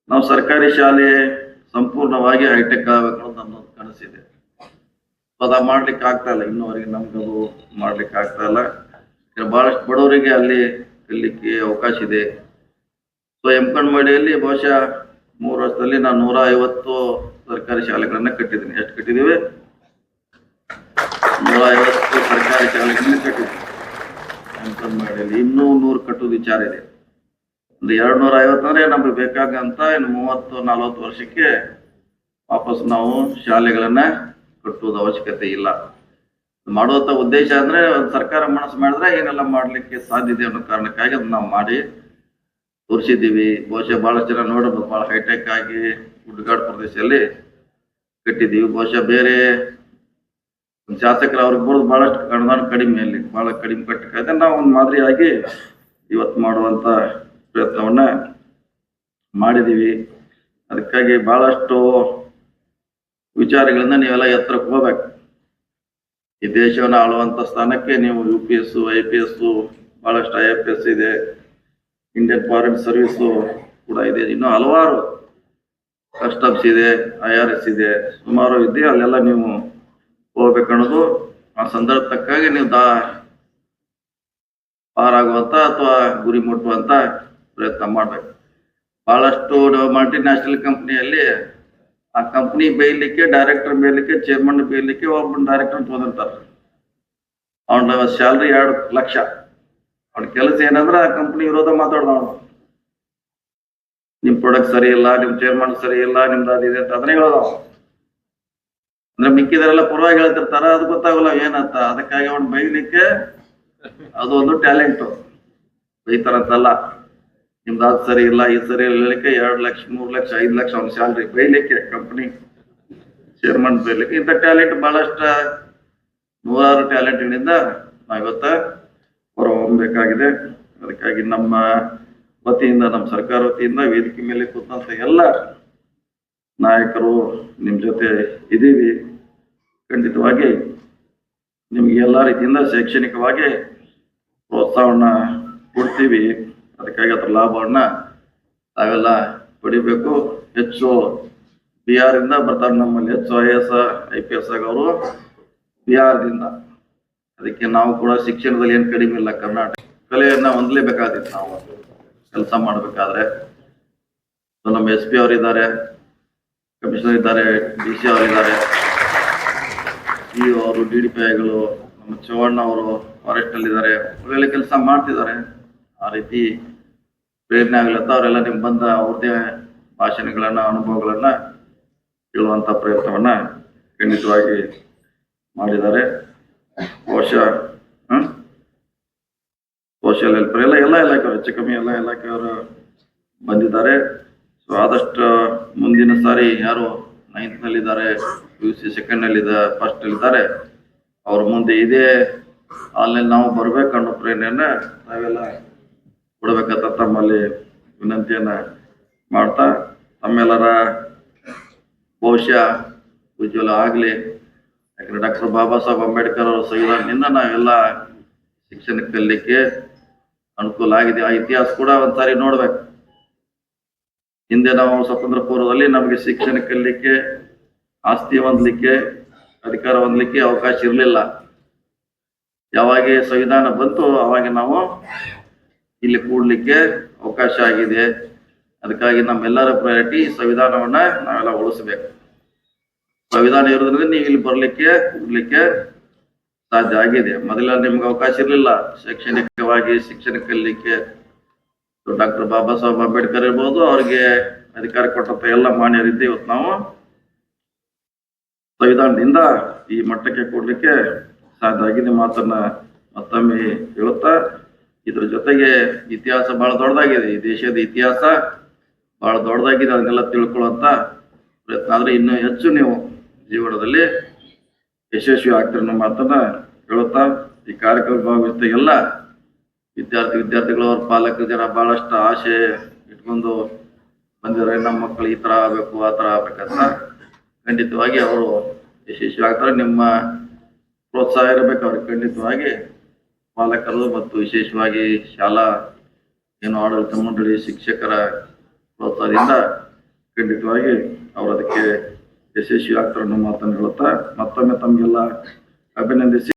ನಾವು ಸರ್ಕಾರಿ ಶಾಲೆ ಸಂಪೂರ್ಣವಾಗಿ ಹೈಟೆಕ್ ಆಗಬೇಕು ಅಂತ ನನ್ನೊಂದು ಕನಸಿದೆ. ಅದ ಮಾಡ್ಲಿಕ್ಕೆ ಆಗ್ತಾ ಇಲ್ಲ, ಇನ್ನೂವರೆಗೆ ನಮ್ಗದು ಮಾಡ್ಲಿಕ್ಕೆ ಆಗ್ತಾ ಇಲ್ಲ. ಬಹಳಷ್ಟು ಬಡವರಿಗೆ ಅಲ್ಲಿ ಕಲಿಲಿಕ್ಕೆ ಅವಕಾಶ ಇದೆ. ಸೊ ಎಮ್ಕಂಡ್ಮಡಿಯಲ್ಲಿ ಬಹುಶಃ 3 ವರ್ಷದಲ್ಲಿ ನಾನು 150 ಸರ್ಕಾರಿ ಶಾಲೆಗಳನ್ನ ಕಟ್ಟಿದ್ದೀನಿ. ಎಷ್ಟು ಕಟ್ಟಿದೀವಿ? 150 ಸರ್ಕಾರಿ ಶಾಲೆಗಳನ್ನ ಕಟ್ಟಿದ್ದೀವಿ ಎಮ್ಕಂಡ್ಮಡಿಯಲ್ಲಿ. ಇನ್ನೂ 100 ಕಟ್ಟೋದು ವಿಚಾರ ಇದೆ. ಒಂದು 250 ಅಂದ್ರೆ ನಮ್ಗೆ ಬೇಕಾಗಂತ ಇನ್ನು 30-40 ವರ್ಷಕ್ಕೆ ವಾಪಸ್ ನಾವು ಶಾಲೆಗಳನ್ನ ಕಟ್ಟುವುದು ಅವಶ್ಯಕತೆ ಇಲ್ಲ. ಮಾಡುವಂತ ಉದ್ದೇಶ ಅಂದ್ರೆ ಸರ್ಕಾರ ಮನಸ್ಸು ಮಾಡಿದ್ರೆ ಏನೆಲ್ಲ ಮಾಡ್ಲಿಕ್ಕೆ ಸಾಧ್ಯ ಇದೆ ಅನ್ನೋ ಕಾರಣಕ್ಕಾಗಿ ಅದನ್ನ ನಾವು ಮಾಡಿ ತೋರಿಸಿದ್ದೀವಿ. ಬಹುಶಃ ಬಹಳಷ್ಟು ಜನ ನೋಡಬಹುದು, ಬಹಳ ಹೈಟೆಕ್ ಆಗಿ ಗುಡ್ಡಗಾಡು ಪ್ರದೇಶದಲ್ಲಿ ಕಟ್ಟಿದ್ದೀವಿ. ಬಹುಶಃ ಬೇರೆ ಶಾಸಕರು ಅವ್ರಿಗೆ ಬರೋದು ಬಹಳಷ್ಟು ಅನುದಾನ ಕಡಿಮೆ, ಅಲ್ಲಿ ಬಹಳ ಕಡಿಮೆ ಕಟ್ಟಕ್ಕೆ ನಾವು ಒಂದು ಮಾದರಿಯಾಗಿ ಇವತ್ತು ಮಾಡುವಂತ ಪ್ರಯತ್ನವನ್ನ ಮಾಡಿದೀವಿ. ಅದಕ್ಕಾಗಿ ಬಹಳಷ್ಟು ವಿಚಾರಗಳಿಂದ ನೀವೆಲ್ಲ ಎತ್ತರಕ್ಕೆ ಹೋಗ್ಬೇಕು. ಈ ದೇಶವನ್ನು ಆಳುವಂತ ಸ್ಥಾನಕ್ಕೆ ನೀವು UPS, IPS, ಬಹಳಷ್ಟು IFS ಇದೆ, ಇಂಡಿಯನ್ ಫಾರಿನ್ ಸರ್ವಿಸ್ ಕೂಡ ಇದೆ, ಇನ್ನು ಹಲವಾರು ಕಸ್ಟಮ್ಸ್ ಇದೆ, IRS ಇದೆ, ಸುಮಾರು ಇದೆ. ಅಲ್ಲೆಲ್ಲ ನೀವು ಹೋಗ್ಬೇಕನ್ನೋದು ಆ ಸಂದರ್ಭ ತಕ್ಕಾಗಿ ನೀವು ಪಾರಾಗುವಂತ ಅಥವಾ ಗುರಿ ಮುಟ್ಟುವಂತ ಪ್ರಯತ್ನ ಮಾಡ್ಬೇಕು. ಬಹಳಷ್ಟು ಮಲ್ಟಿನ್ಯಾಷನಲ್ ಕಂಪನಿಯಲ್ಲಿ ಆ ಕಂಪನಿ ಬೇಯಲಿಕ್ಕೆ, ಡೈರೆಕ್ಟರ್ ಬೇಯಲಿಕ್ಕೆ, ಚೇರ್ಮನ್ ಬೇಯಲಿಕ್ಕೆ ಒಬ್ಬ ಡೈರೆಕ್ಟರ್ ತಗೊಂಡಿರ್ತಾರೆ. ಅವನ ಸ್ಯಾಲ್ರಿ 2 ಲಕ್ಷ. ಅವ್ನ ಕೆಲಸ ಏನಂದ್ರೆ ಆ ಕಂಪನಿ ವಿರೋಧ ಮಾತಾಡ್ದವನು, ನಿಮ್ ಪ್ರಾಡಕ್ಟ್ ಸರಿ ಇಲ್ಲ, ನಿಮ್ ಚೇರ್ಮನ್ ಸರಿ ಇಲ್ಲ, ನಿಮ್ದು ಅದಿದೆ ಅಂತ ಅದನ್ನೇ ಹೇಳೋದವ. ಅಂದ್ರೆ ಮಿಕ್ಕಿದರೆಲ್ಲ ಪರವಾಗಿ ಹೇಳ್ತಿರ್ತಾರ, ಅದು ಗೊತ್ತಾಗಲ್ಲ ಏನಂತ. ಅದಕ್ಕಾಗಿ ಅವ್ನು ಬೈಲಿಕ್ಕೆ ಅದು ಒಂದು ಟ್ಯಾಲೆಂಟ್. ಬೈತಾರಂತಲ್ಲ, ನಿಮ್ದು ಅದು ಸರಿ ಇಲ್ಲ, ಈ ಸರಿ ಇಲ್ಲ ಹೇಳಲಿಕ್ಕೆ 2 ಲಕ್ಷ, 3 ಲಕ್ಷ, 5 ಲಕ್ಷ ಅವ್ನ ಸ್ಯಾಲ್ರಿ ಬೈಲಿಕ್ಕೆ, ಕಂಪನಿ ಚೇರ್ಮನ್ ಬೈಲಿಕ್ಕೆ. ಇಂಥ ಟ್ಯಾಲೆಂಟ್ ಬಹಳಷ್ಟು 100 ಟ್ಯಾಲೆಂಟ್ಗಳಿಂದ ನಾವಿವತ್ತ ಹೊರ ಹೊಮ್ಮಬೇಕಾಗಿದೆ. ಅದಕ್ಕಾಗಿ ನಮ್ಮ ವತಿಯಿಂದ, ನಮ್ಮ ಸರ್ಕಾರ ವತಿಯಿಂದ ವೇದಿಕೆ ಮೇಲೆ ಕೂತಂತ ಎಲ್ಲ ನಾಯಕರು ನಿಮ್ ಜೊತೆ ಇದ್ದೀವಿ. ಖಂಡಿತವಾಗಿ ನಿಮ್ಗೆ ಎಲ್ಲ ರೀತಿಯಿಂದ ಶೈಕ್ಷಣಿಕವಾಗಿ ಪ್ರೋತ್ಸಾಹವನ್ನ ಕೊಡ್ತೀವಿ. ಅದಕ್ಕಾಗಿ ಅದರ ಲಾಭವನ್ನ ತಾವೆಲ್ಲ ಪಡಿಬೇಕು. ಹೆಚ್ಚು ಬಿಹಾರ್ ಇಂದ ಬರ್ತಾರೆ ನಮ್ಮಲ್ಲಿ, ಹೆಚ್ಚು IAS IPS ಆಗೋರು ಬಿಹಾರ್ ದಿಂದ. ಅದಕ್ಕೆ ನಾವು ಕೂಡ ಶಿಕ್ಷಣದಲ್ಲಿ ಏನು ಕಡಿಮೆ ಇಲ್ಲ. ಕರ್ನಾಟಕ ಕಲೆಯನ್ನ ಹೊಂದಲೇಬೇಕಾದಿತ್ತು ನಾವು ಕೆಲಸ ಮಾಡ್ಬೇಕಾದ್ರೆ. ನಮ್ಮ SP ಅವರಿದ್ದಾರೆ, ಕಮಿಷನರ್ ಇದ್ದಾರೆ, DC ಅವರಿದ್ದಾರೆ, CEO ಅವರು, DDPIಗಳು, ನಮ್ಮ ಚವ್ಹಾಣ್ ಅವರು ಫಾರೆಸ್ಟ್ ನಲ್ಲಿ ಇದ್ದಾರೆ. ಅವರೆಲ್ಲ ಕೆಲಸ ಮಾಡ್ತಿದ್ದಾರೆ. ಆ ರೀತಿ ಪ್ರೇರಣೆ ಆಗ್ಲತ್ತ ಅವರೆಲ್ಲ ನಿಮ್ ಬಂದ ಅವ್ರದೇ ಭಾಷಣಗಳನ್ನ, ಅನುಭವಗಳನ್ನ ಹೇಳುವಂತ ಪ್ರಯತ್ನವನ್ನ ಖಂಡಿತವಾಗಿ ಮಾಡಿದ್ದಾರೆ. ಬಹುಶಃ ಸೋಷಿಯಲ್ ಹೆಲ್ಪರ್ ಎಲ್ಲ ಇಲಾಖೆಯವರು, ಹೆಚ್ಚು ಕಮ್ಮಿ ಎಲ್ಲ ಇಲಾಖೆಯವರು ಬಂದಿದ್ದಾರೆ. ಸೊ ಆದಷ್ಟು ಮುಂದಿನ ಸಾರಿ ಯಾರು 9th ನಲ್ಲಿದ್ದಾರೆ, PUC 2nd ನಲ್ಲಿದ್ದಾರೆ, 1st ನಲ್ಲಿದ್ದಾರೆ, ಅವ್ರ ಮುಂದೆ ಇದೇ ಹಾಲ್ನಲ್ಲಿ ನಾವು ಬರ್ಬೇಕನ್ನೋ ಪ್ರೇರಣೆಯನ್ನ ನಾವೆಲ್ಲ ಕೊಡ್ಬೇಕಂತ ತಮ್ಮಲ್ಲಿ ವಿನಂತಿಯನ್ನ ಮಾಡ್ತಾ, ತಮ್ಮೆಲ್ಲರ ಭವಿಷ್ಯ ಉಜ್ವಲ ಆಗ್ಲಿ. ಯಾಕಂದ್ರೆ ಡಾಕ್ಟರ್ ಬಾಬಾ ಸಾಹೇಬ್ ಅಂಬೇಡ್ಕರ್ ಅವರ ಸಂವಿಧಾನದಿಂದ ನಾವೆಲ್ಲ ಶಿಕ್ಷಣ ಕಲಿಲಿಕ್ಕೆ ಅನುಕೂಲ ಆಗಿದೆ. ಆ ಇತಿಹಾಸ ಕೂಡ ಒಂದ್ಸಾರಿ ನೋಡ್ಬೇಕು. ಹಿಂದೆ ನಾವು ಸ್ವತಂತ್ರ ಪೂರ್ವದಲ್ಲಿ ನಮಗೆ ಶಿಕ್ಷಣ ಕಲಿಲಿಕ್ಕೆ, ಆಸ್ತಿ ಹೊಂದಲಿಕ್ಕೆ, ಅಧಿಕಾರ ಹೊಂದಲಿಕ್ಕೆ ಅವಕಾಶ ಇರಲಿಲ್ಲ. ಯಾವಾಗ ಸಂವಿಧಾನ ಬಂತು ಅವಾಗ ನಾವು ಇಲ್ಲಿ ಕೂಡ್ಲಿಕ್ಕೆ ಅವಕಾಶ ಆಗಿದೆ. ಅದಕ್ಕಾಗಿ ನಮ್ಮೆಲ್ಲರ ಪ್ರಯಾರಿಟಿ ಸಂವಿಧಾನವನ್ನ ನಾವೆಲ್ಲ ಉಳಿಸ್ಬೇಕು. ಸಂವಿಧಾನ ಇರೋದ್ರಿಂದ ನೀವು ಇಲ್ಲಿ ಬರ್ಲಿಕ್ಕೆ, ಕೂಡ್ಲಿಕ್ಕೆ ಸಾಧ್ಯ ಆಗಿದೆ. ಮೊದಲ ನಿಮ್ಗೆ ಅವಕಾಶ ಇರಲಿಲ್ಲ ಶೈಕ್ಷಣಿಕವಾಗಿ ಶಿಕ್ಷಣ ಕಲಿಲಿಕ್ಕೆ. ಡಾಕ್ಟರ್ ಬಾಬಾ ಸಾಹೇಬ್ ಅಂಬೇಡ್ಕರ್ ಇರ್ಬೋದು, ಅವ್ರಿಗೆ ಅಧಿಕಾರ ಕೊಟ್ಟಂತ ಎಲ್ಲ ಮಾನ್ಯರಿದ್ದ ಇವತ್ತು ನಾವು ಸಂವಿಧಾನದಿಂದ ಈ ಮಟ್ಟಕ್ಕೆ ಕೊಡ್ಲಿಕ್ಕೆ ಸಾಧ್ಯ ಆಗಿದೆ. ಮಾತನ್ನ ಮತ್ತೊಮ್ಮೆ ಹೇಳುತ್ತಾ, ಇದ್ರ ಜೊತೆಗೆ ಇತಿಹಾಸ ಬಹಳ ದೊಡ್ಡದಾಗಿದೆ. ಈ ದೇಶದ ಇತಿಹಾಸ ಬಹಳ ದೊಡ್ಡದಾಗಿದೆ. ಅದನ್ನೆಲ್ಲ ತಿಳ್ಕೊಳ್ಳುವಂತ ಪ್ರಯತ್ನ ಆದ್ರೆ ಇನ್ನೂ ಹೆಚ್ಚು ನೀವು ಜೀವನದಲ್ಲಿ ಯಶಸ್ವಿ ಆಗ್ತಾರೆ ಅನ್ನೋ ಮಾತನ್ನ ಹೇಳುತ್ತಾ, ಈ ಕಾರ್ಯಕ್ರಮ ಭಾಗವಹಿಸಿದ ಎಲ್ಲ ವಿದ್ಯಾರ್ಥಿಗಳು, ಅವ್ರ ಪಾಲಕರು ಜನ ಬಹಳಷ್ಟು ಆಸೆ ಇಟ್ಕೊಂಡು ಬಂದಿದ್ದಾರೆ. ನಮ್ಮ ಮಕ್ಕಳು ಈ ತರ ಆಗ್ಬೇಕು, ಆ ತರ ಆಗ್ಬೇಕಂತ. ಖಂಡಿತವಾಗಿ ಅವರು ಯಶಸ್ವಿ ಆಗ್ತಾರೆ. ನಿಮ್ಮ ಪ್ರೋತ್ಸಾಹ ಇರಬೇಕು ಅವ್ರಿಗೆ. ಖಂಡಿತವಾಗಿ ಪಾಲಕರು ಮತ್ತು ವಿಶೇಷವಾಗಿ ಶಾಲಾ ಆಡಳಿತ ಮಂಡಳಿ, ಶಿಕ್ಷಕರ ಪ್ರೋತ್ಸಾಹದಿಂದ ಖಂಡಿತವಾಗಿ ಅವರು ಅದಕ್ಕೆ ಯಶಸ್ವಿ ಆಗ್ತಾರೆ ಅನ್ನೋ ಮಾತನ್ನು ಹೇಳುತ್ತಾ ಮತ್ತೊಮ್ಮೆ ತಮಗೆಲ್ಲ ಅಭಿನಂದಿಸಿ